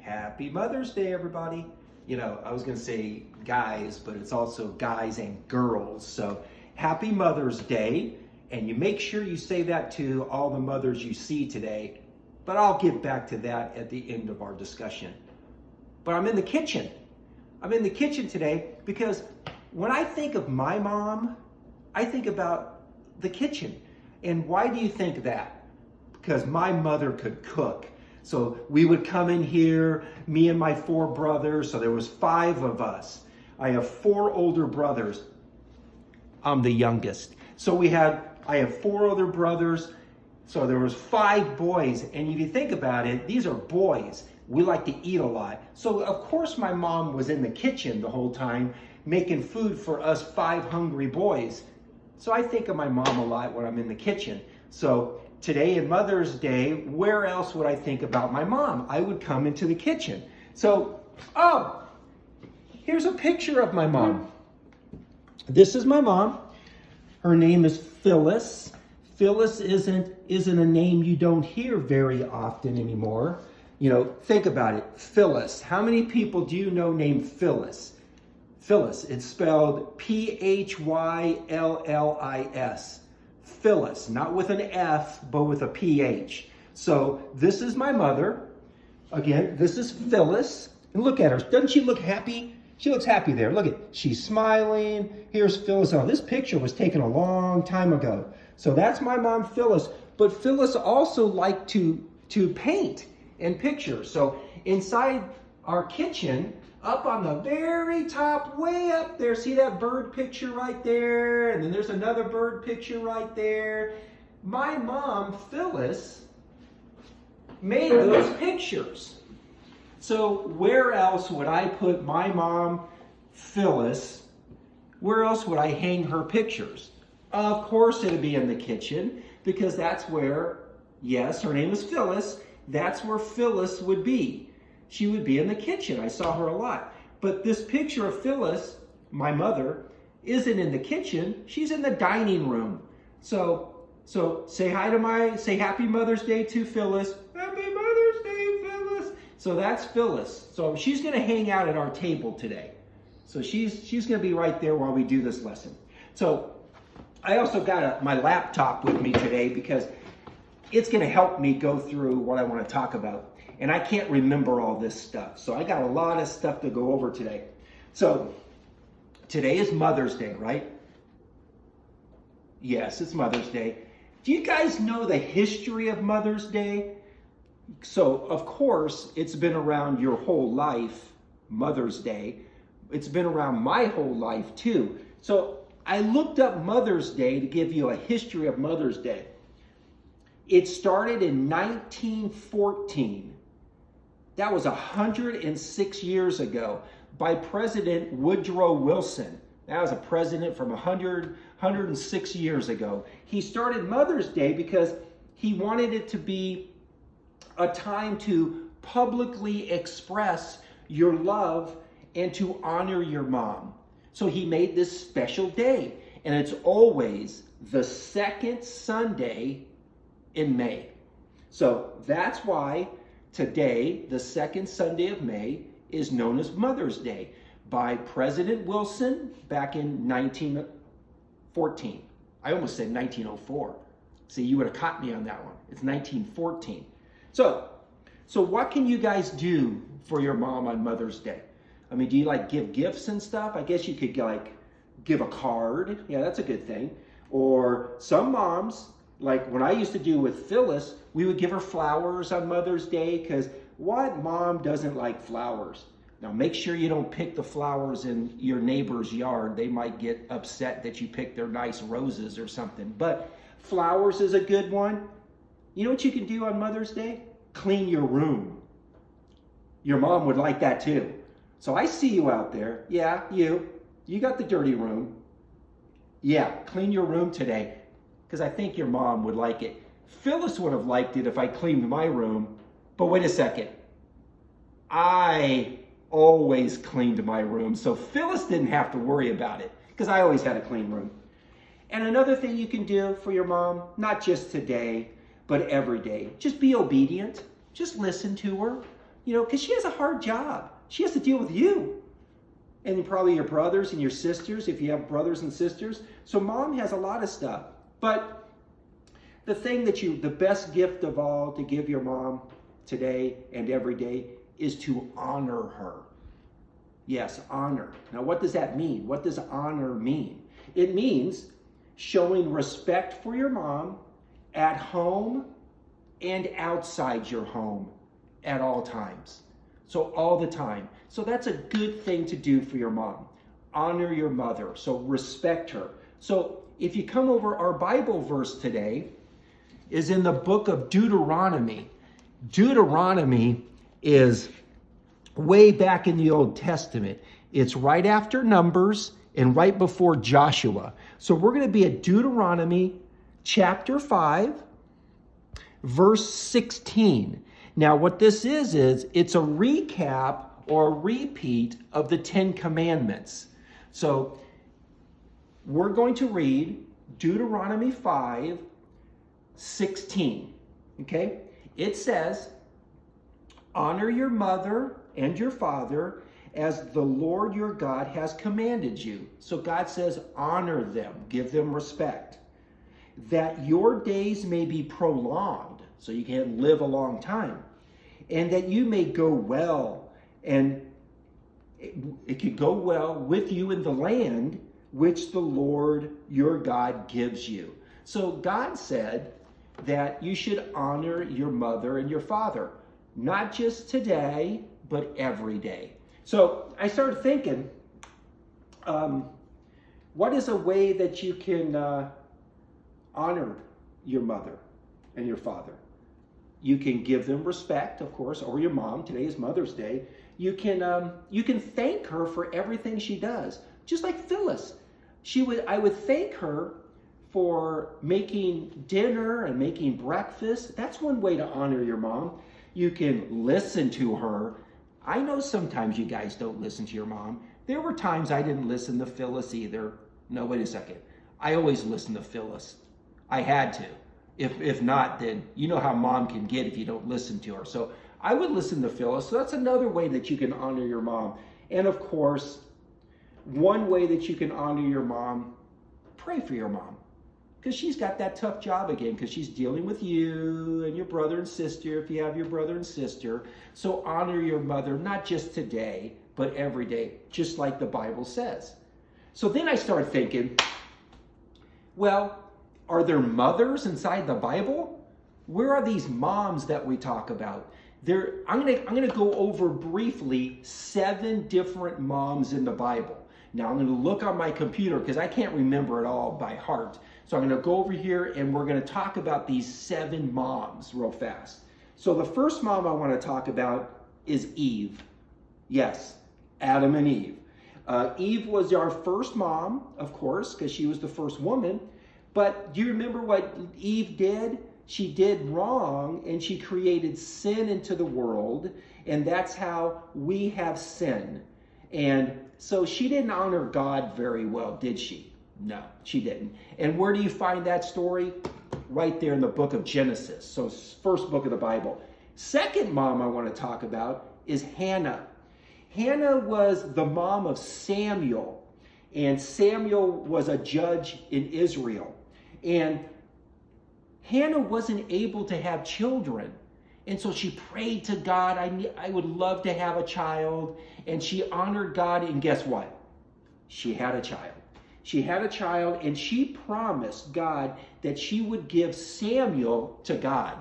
Happy Mother's Day, everybody. You know, I was going to say guys, but it's also guys and girls. So happy Mother's Day. And you make sure you say that to all the mothers you see today. But I'll get back to that at the end of our discussion. But I'm in the kitchen. I'm in the kitchen today because when I think of my mom, I think about the kitchen. And why do you think that? Because my mother could cook. So we would come in here, me and my 4 brothers. So there was 5 of us. I have 4 older brothers. I'm the youngest. So I have 4 other brothers. So there was 5 boys. And if you think about it, these are boys. We like to eat a lot. So of course my mom was in the kitchen the whole time, making food for us 5 hungry boys. So I think of my mom a lot when I'm in the kitchen. So today in Mother's Day, where else would I think about my mom? I would come into the kitchen. So, here's a picture of my mom. This is my mom. Her name is Phyllis. Phyllis isn't a name you don't hear very often anymore. You know, think about it. Phyllis. How many people do you know named Phyllis? Phyllis. It's spelled P-H-Y-L-L-I-S. Phyllis, not with an F, but with a P-H. So this is my mother. Again, this is Phyllis. And look at her. Doesn't she look happy? She looks happy there. Look at, she's smiling. Here's Phyllis. Oh, this picture was taken a long time ago. So that's my mom, Phyllis. But Phyllis also liked to paint and picture. So inside our kitchen, up on the very top, way up there, see that bird picture right there? And then there's another bird picture right there. My mom, Phyllis, made those pictures. So where else would I put my mom, Phyllis? Where else would I hang her pictures? Of course it'd be in the kitchen, because that's where, yes, her name is Phyllis, that's where Phyllis would be. She would be in the kitchen. I saw her a lot. But this picture of Phyllis, my mother, isn't in the kitchen. She's in the dining room. So say Happy Mother's Day to Phyllis. Happy Mother's Day, Phyllis. So that's Phyllis. So she's going to hang out at our table today. So she's going to be right there while we do this lesson. So I also got my laptop with me today because it's going to help me go through what I want to talk about. And I can't remember all this stuff. So I got a lot of stuff to go over today. So today is Mother's Day, right? Yes, it's Mother's Day. Do you guys know the history of Mother's Day? So, of course, it's been around your whole life, Mother's Day. It's been around my whole life, too. So I looked up Mother's Day to give you a history of Mother's Day. It started in 1914. That was 106 years ago by President Woodrow Wilson. That was a president from 106 years ago. He started Mother's Day because he wanted it to be a time to publicly express your love and to honor your mom. So he made this special day, and it's always the second Sunday in May. So that's why today, the second Sunday of May, is known as Mother's Day by President Wilson back in 1914. I almost said 1904. See, you would have caught me on that one. It's 1914. So what can you guys do for your mom on Mother's Day? I mean, do you like give gifts and stuff? I guess you could like give a card. Yeah, that's a good thing. Or some moms, like when I used to do with Phyllis, we would give her flowers on Mother's Day because what mom doesn't like flowers? Now make sure you don't pick the flowers in your neighbor's yard. They might get upset that you picked their nice roses or something. But flowers is a good one. You know what you can do on Mother's Day? Clean your room. Your mom would like that too. So I see you out there. Yeah, you got the dirty room. Yeah, clean your room today because I think your mom would like it. Phyllis would have liked it if I cleaned my room, but wait a second. I always cleaned my room, so Phyllis didn't have to worry about it because I always had a clean room. And another thing you can do for your mom, not just today, but every day, just be obedient. Just listen to her. because she has a hard job. She has to deal with you. And probably your brothers and your sisters, if you have brothers and sisters. So mom has a lot of stuff. But the best gift of all to give your mom today and every day is to honor her. Yes, honor. Now, what does that mean? What does honor mean? It means showing respect for your mom at home and outside your home at all times. So all the time. So that's a good thing to do for your mom. Honor your mother. So respect her. So if you come over, our Bible verse today is in the book of Deuteronomy. Deuteronomy is way back in the Old Testament. It's right after Numbers and right before Joshua. So we're going to be at Deuteronomy chapter 5, verse 16. Now what this is it's a recap or a repeat of the 10 Commandments. So we're going to read Deuteronomy 5, 16. Okay? It says, honor your mother and your father as the Lord your God has commanded you. So God says, honor them, give them respect, that your days may be prolonged, so you can live a long time, and that you may go well, and it could go well with you in the land which the Lord your God gives you. So God said that you should honor your mother and your father, not just today, but every day. So I started thinking, what is a way that you can honor your mother and your father? You can give them respect, of course, or your mom. Today is Mother's Day. You can thank her for everything she does. Just like Phyllis, I would thank her for making dinner and making breakfast. That's one way to honor your mom. You can listen to her. I know sometimes you guys don't listen to your mom. There were times I didn't listen to Phyllis either. No, wait a second. I always listened to Phyllis. I had to. If not, then you know how mom can get if you don't listen to her. So I would listen to Phyllis. So that's another way that you can honor your mom. And of course, one way that you can honor your mom, pray for your mom. Because she's got that tough job again, because she's dealing with you and your brother and sister, if you have your brother and sister. So honor your mother, not just today, but every day, just like the Bible says. So then I started thinking, well, are there mothers inside the Bible? Where are these moms that we talk about? I'm gonna go over briefly 7 different moms in the Bible. Now I'm going to look on my computer because I can't remember it all by heart. So I'm going to go over here and we're going to talk about these 7 moms real fast. So the first mom I want to talk about is Eve. Yes, Adam and Eve. Eve was our first mom, of course, because she was the first woman. But do you remember what Eve did? She did wrong and she created sin into the world. And that's how we have sin. And so she didn't honor God very well, did she? No, she didn't. And where do you find that story? Right there in the book of Genesis. So first book of the Bible. Second mom I want to talk about is Hannah. Hannah was the mom of Samuel. And Samuel was a judge in Israel. And Hannah wasn't able to have children. And so she prayed to God, I would love to have a child. And she honored God, and guess what? She had a child. She had a child, and she promised God that she would give Samuel to God.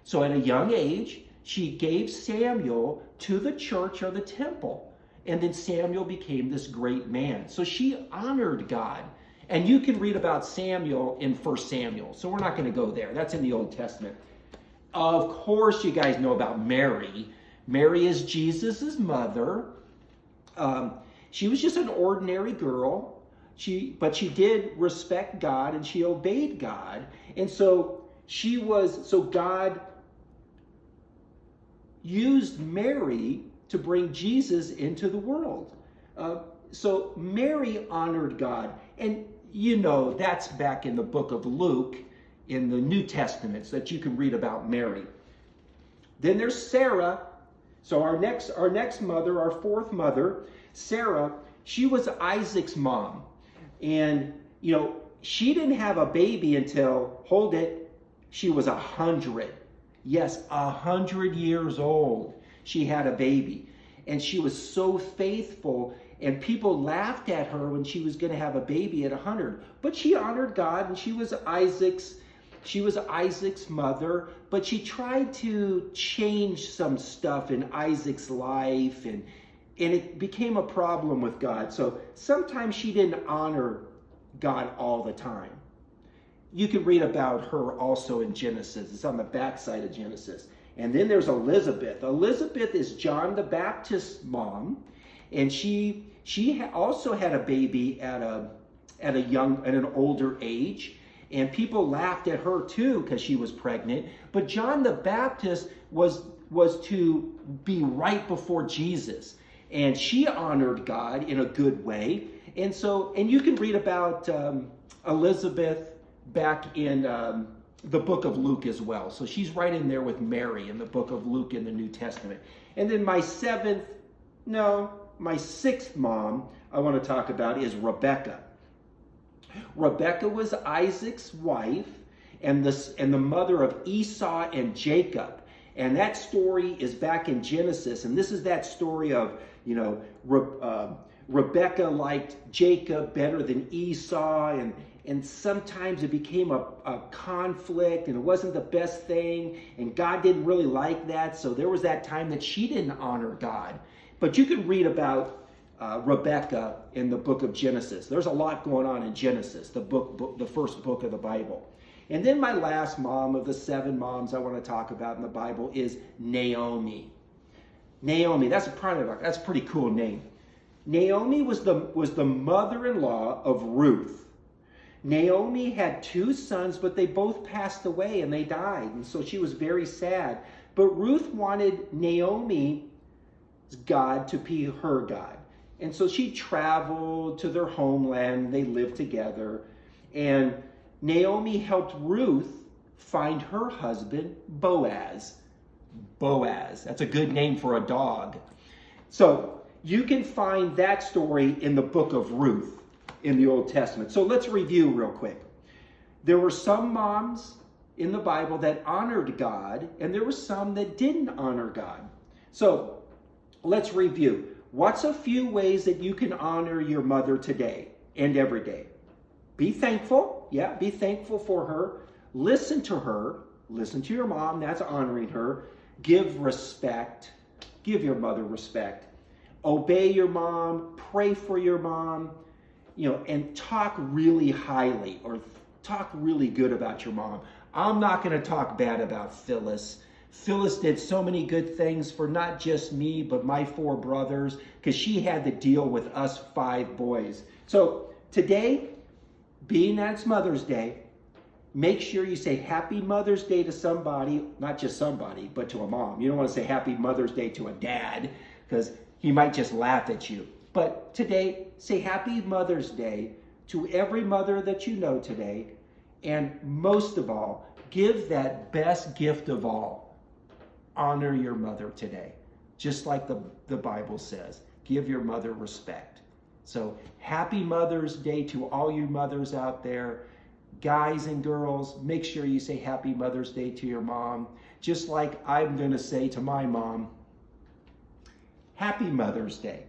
So at a young age, she gave Samuel to the church or the temple. And then Samuel became this great man. So she honored God. And you can read about Samuel in 1 Samuel. So we're not going to go there. That's in the Old Testament. Of course, you guys know about Mary. Mary is Jesus' mother. She was just an ordinary girl. But she did respect God and she obeyed God. And so God used Mary to bring Jesus into the world. So Mary honored God. And you know, that's back in the book of Luke in the New Testament, so that you can read about Mary. Then there's Sarah. So our next mother, our fourth mother, Sarah, she was Isaac's mom. And, she didn't have a baby until, hold it, she was 100. Yes, 100 years old. She had a baby. And she was so faithful, and people laughed at her when she was going to have a baby at 100. But she honored God, and she was Isaac's mother, but she tried to change some stuff in Isaac's life, and it became a problem with God. So sometimes she didn't honor God all the time. You can read about her also in Genesis. It's on the backside of Genesis. And then there's Elizabeth. Elizabeth is John the Baptist's mom, and she also had a baby at an older age. And people laughed at her too because she was pregnant. But John the Baptist was to be right before Jesus. And she honored God in a good way. And you can read about Elizabeth back in the book of Luke as well. So she's right in there with Mary in the book of Luke in the New Testament. And then my sixth mom I want to talk about is Rebecca. Rebecca was Isaac's wife and the mother of Esau and Jacob. And that story is back in Genesis. And this is that story of, Rebecca liked Jacob better than Esau. And sometimes it became a conflict, and it wasn't the best thing. And God didn't really like that. So there was that time that she didn't honor God. But you can read about Rebecca in the book of Genesis. There's a lot going on in Genesis, the first book of the Bible. And then my last mom of the 7 moms I want to talk about in the Bible is Naomi. Naomi, that's a pretty cool name. Naomi was the mother-in-law of Ruth. Naomi had 2 sons, but they both passed away and they died. And so she was very sad. But Ruth wanted Naomi's God to be her God. And so she traveled to their homeland. They lived together. And Naomi helped Ruth find her husband, Boaz. Boaz. That's a good name for a dog. So you can find that story in the book of Ruth in the Old Testament. So let's review real quick. There were some moms in the Bible that honored God, and there were some that didn't honor God. So let's review. What's a few ways that you can honor your mother today and every day? Be thankful. Yeah, be thankful for her. Listen to her. Listen to your mom. That's honoring her. Give respect. Give your mother respect. Obey your mom. Pray for your mom. And talk really highly or talk really good about your mom. I'm not going to talk bad about Phyllis. Phyllis did so many good things for not just me, but my 4 brothers, because she had to deal with us 5 boys. So today, being that it's Mother's Day, make sure you say Happy Mother's Day to somebody, not just somebody, but to a mom. You don't want to say Happy Mother's Day to a dad, because he might just laugh at you. But today, say Happy Mother's Day to every mother that you know today. And most of all, give that best gift of all. Honor your mother today. Just like the Bible says. Give your mother respect. So happy Mother's Day to all you mothers out there. Guys and girls, make sure you say Happy Mother's Day to your mom. Just like I'm going to say to my mom, Happy Mother's Day.